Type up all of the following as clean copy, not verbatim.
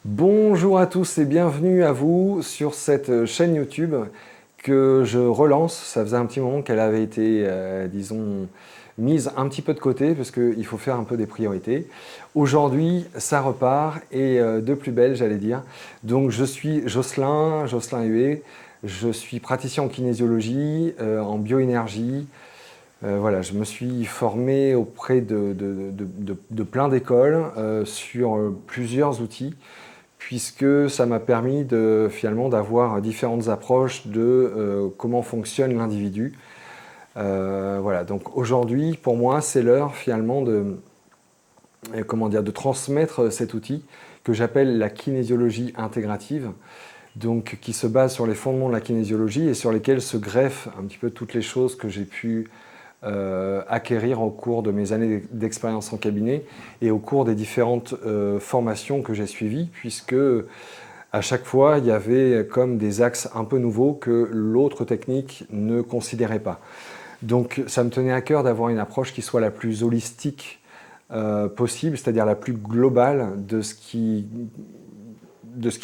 Bonjour à tous et bienvenue à vous sur cette chaîne YouTube que je relance. Ça faisait un petit moment qu'elle avait été, disons, mise un petit peu de côté parce qu'il faut faire un peu des priorités. Aujourd'hui, ça repart et de plus belle, j'allais dire. Donc, je suis Jocelyn Huet. Je suis praticien en kinésiologie, en bioénergie. Voilà, je me suis formé auprès de plein d'écoles sur plusieurs outils puisque ça m'a permis finalement d'avoir différentes approches de comment fonctionne l'individu. Voilà, donc aujourd'hui, pour moi, c'est l'heure finalement de transmettre cet outil que j'appelle la kinésiologie intégrative, donc qui se base sur les fondements de la kinésiologie et sur lesquels se greffent un petit peu toutes les choses que j'ai pu acquérir au cours de mes années d'expérience en cabinet et au cours des différentes formations que j'ai suivies, puisque à chaque fois, il y avait comme des axes un peu nouveaux que l'autre technique ne considérait pas. Donc ça me tenait à cœur d'avoir une approche qui soit la plus holistique possible, c'est-à-dire la plus globale de ce qui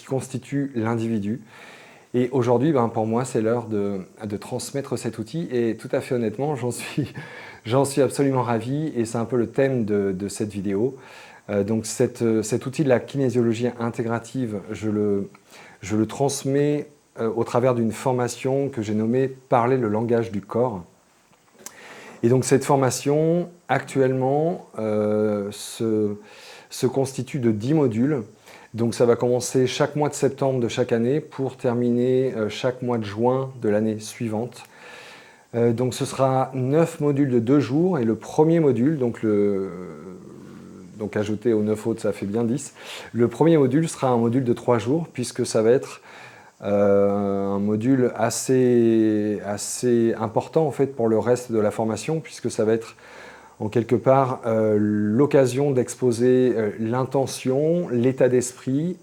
constitue l'individu. Et aujourd'hui, pour moi, c'est l'heure de transmettre cet outil. Et tout à fait honnêtement, j'en suis absolument ravi. Et c'est un peu le thème de cette vidéo. Donc cet outil de la kinésiologie intégrative, je le transmets au travers d'une formation que j'ai nommée « Parler le langage du corps ». Et donc cette formation, actuellement, se constitue de 10 modules. Donc ça va commencer chaque mois de septembre de chaque année pour terminer chaque mois de juin de l'année suivante. Donc ce sera 9 modules de 2 jours et le premier module, donc ajouté aux 9 autres, ça fait bien 10. Le premier module sera un module de 3 jours puisque ça va être un module assez important en fait pour le reste de la formation, puisque ça va être en quelque part l'occasion d'exposer l'intention, l'état d'esprit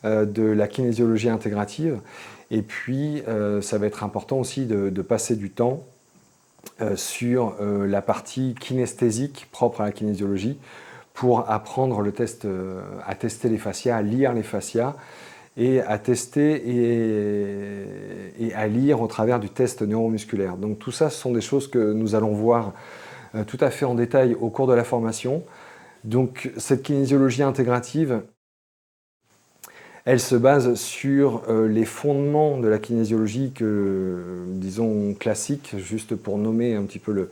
de la kinésiologie intégrative. Et puis ça va être important aussi de passer du temps sur la partie kinesthésique propre à la kinésiologie pour apprendre à tester les fascias, à lire les fascias, et à tester et à lire au travers du test neuromusculaire. Donc tout ça, ce sont des choses que nous allons voir tout à fait en détail au cours de la formation. Donc cette kinésiologie intégrative, elle se base sur les fondements de la kinésiologie disons classique, juste pour nommer un petit peu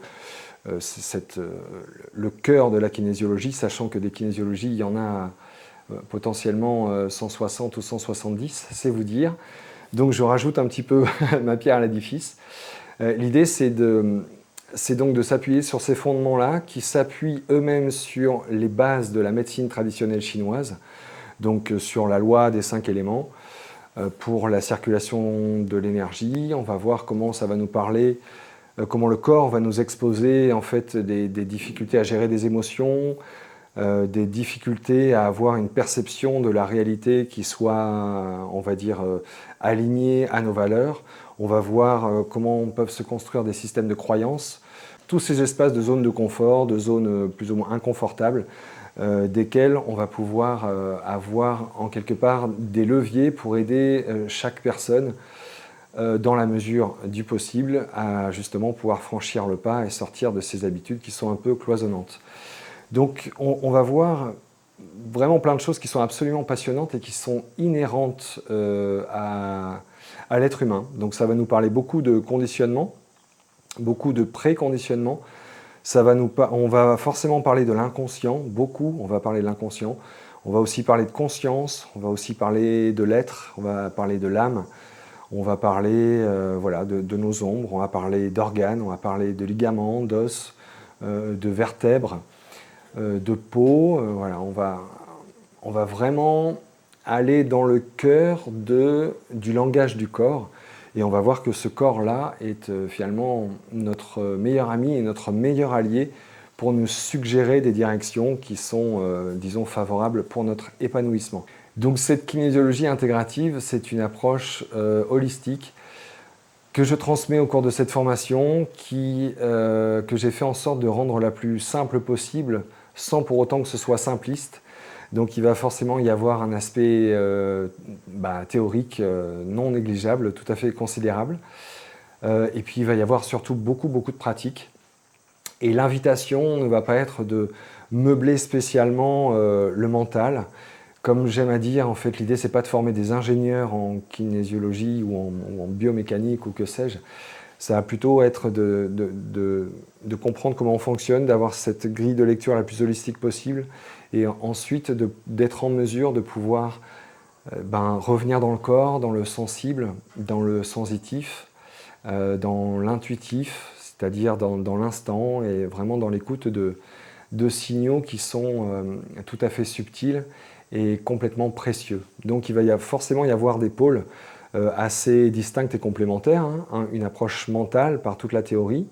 le cœur de la kinésiologie, sachant que des kinésiologies, il y en a potentiellement 160 ou 170, c'est vous dire. Donc je rajoute un petit peu ma pierre à l'édifice. L'idée, c'est donc de s'appuyer sur ces fondements-là, qui s'appuient eux-mêmes sur les bases de la médecine traditionnelle chinoise, donc sur la loi des 5 éléments. Pour la circulation de l'énergie, on va voir comment ça va nous parler, comment le corps va nous exposer en fait des difficultés à gérer des émotions, des difficultés à avoir une perception de la réalité qui soit, on va dire, alignée à nos valeurs. On va voir comment peuvent se construire des systèmes de croyances, tous ces espaces de zones de confort, de zones plus ou moins inconfortables, desquels on va pouvoir avoir en quelque part des leviers pour aider chaque personne dans la mesure du possible à justement pouvoir franchir le pas et sortir de ces habitudes qui sont un peu cloisonnantes. Donc on va voir vraiment plein de choses qui sont absolument passionnantes et qui sont inhérentes à l'être humain. Donc ça va nous parler beaucoup de conditionnement, beaucoup de préconditionnement. On va forcément parler de l'inconscient, beaucoup, on va parler de l'inconscient. On va aussi parler de conscience, on va aussi parler de l'être, on va parler de l'âme, on va parler voilà, de nos ombres, on va parler d'organes, on va parler de ligaments, d'os, de vertèbres, de peau. Voilà, on va vraiment aller dans le cœur du langage du corps. Et on va voir que ce corps-là est finalement notre meilleur ami et notre meilleur allié pour nous suggérer des directions qui sont, disons, favorables pour notre épanouissement. Donc cette kinésiologie intégrative, c'est une approche holistique que je transmets au cours de cette formation, que j'ai fait en sorte de rendre la plus simple possible, sans pour autant que ce soit simpliste. Donc il va forcément y avoir un aspect théorique non négligeable, tout à fait considérable. Et puis il va y avoir surtout beaucoup de pratique. Et l'invitation ne va pas être de meubler spécialement le mental. Comme j'aime à dire, en fait, l'idée, c'est pas de former des ingénieurs en kinésiologie ou en biomécanique ou que sais-je. Ça va plutôt être de comprendre comment on fonctionne, d'avoir cette grille de lecture la plus holistique possible, et ensuite d'être en mesure de pouvoir revenir dans le corps, dans le sensible, dans le sensitif, dans l'intuitif, c'est-à-dire dans l'instant, et vraiment dans l'écoute de signaux qui sont tout à fait subtils et complètement précieux. Donc il va forcément y avoir des pôles assez distincts et complémentaires, hein, une approche mentale par toute la théorie,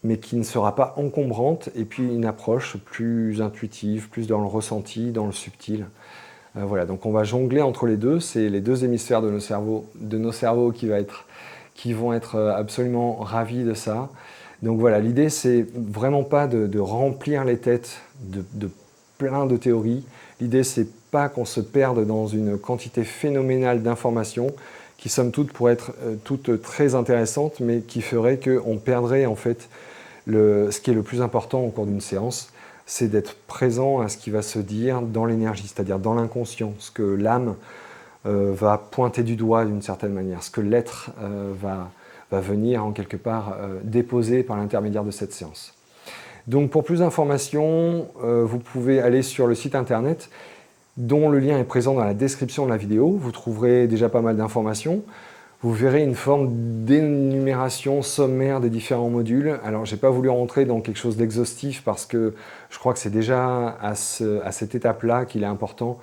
mais qui ne sera pas encombrante, et puis une approche plus intuitive, plus dans le ressenti, dans le subtil. Voilà, donc on va jongler entre les deux, c'est les deux hémisphères de nos cerveaux qui vont être absolument ravis de ça. Donc voilà, l'idée c'est vraiment pas de remplir les têtes de plein de théories. L'idée c'est pas qu'on se perde dans une quantité phénoménale d'informations qui somme toute pourraient être toutes très intéressantes, mais qui feraient qu'on perdrait en fait ce qui est le plus important au cours d'une séance, c'est d'être présent à ce qui va se dire dans l'énergie, c'est-à-dire dans l'inconscient, ce que l'âme va pointer du doigt d'une certaine manière, ce que l'être va venir en quelque part déposer par l'intermédiaire de cette séance. Donc pour plus d'informations, vous pouvez aller sur le site internet dont le lien est présent dans la description de la vidéo. Vous trouverez déjà pas mal d'informations. Vous verrez une forme d'énumération sommaire des différents modules. Alors, je n'ai pas voulu rentrer dans quelque chose d'exhaustif parce que je crois que c'est déjà à cette étape-là qu'il est important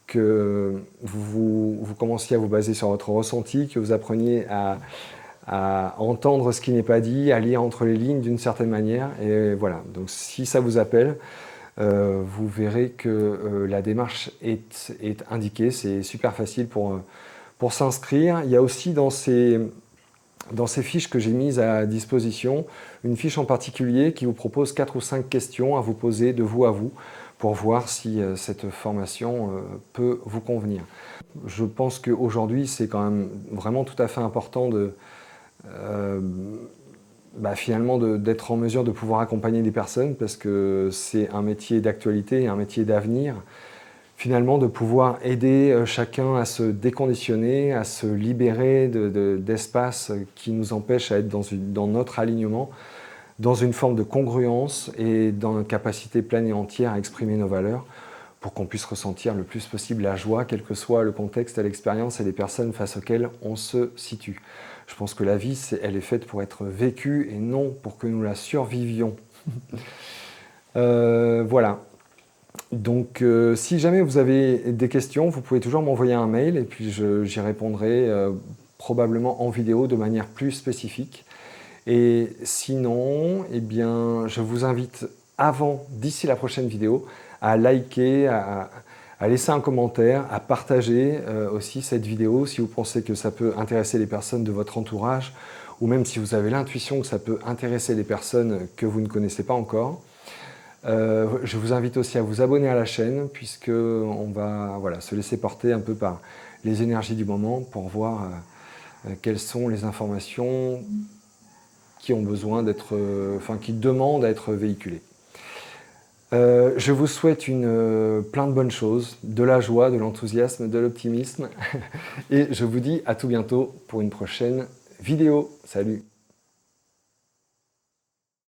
que vous commenciez à vous baser sur votre ressenti, que vous appreniez à entendre ce qui n'est pas dit, à lire entre les lignes d'une certaine manière. Et voilà, donc si ça vous appelle, vous verrez que la démarche est indiquée. C'est super facile pour s'inscrire. Il y a aussi dans ces fiches que j'ai mises à disposition, une fiche en particulier qui vous propose 4 ou 5 questions à vous poser de vous à vous pour voir si cette formation peut vous convenir. Je pense qu'aujourd'hui, c'est quand même vraiment tout à fait important finalement d'être en mesure de pouvoir accompagner des personnes parce que c'est un métier d'actualité et un métier d'avenir. Finalement, de pouvoir aider chacun à se déconditionner, à se libérer d'espaces qui nous empêchent à être dans notre alignement, dans une forme de congruence et dans une capacité pleine et entière à exprimer nos valeurs pour qu'on puisse ressentir le plus possible la joie, quel que soit le contexte, l'expérience et les personnes face auxquelles on se situe. Je pense que la vie, elle est faite pour être vécue et non pour que nous la survivions. Voilà. Donc, si jamais vous avez des questions, vous pouvez toujours m'envoyer un mail et puis j'y répondrai probablement en vidéo de manière plus spécifique. Et sinon, eh bien, je vous invite d'ici la prochaine vidéo, à liker, à laisser un commentaire, à partager aussi cette vidéo si vous pensez que ça peut intéresser les personnes de votre entourage ou même si vous avez l'intuition que ça peut intéresser les personnes que vous ne connaissez pas encore. Je vous invite aussi à vous abonner à la chaîne puisqu'on va se laisser porter un peu par les énergies du moment pour voir quelles sont les informations qui ont besoin qui demandent à être véhiculées. Je vous souhaite plein de bonnes choses, de la joie, de l'enthousiasme, de l'optimisme et je vous dis à tout bientôt pour une prochaine vidéo. Salut!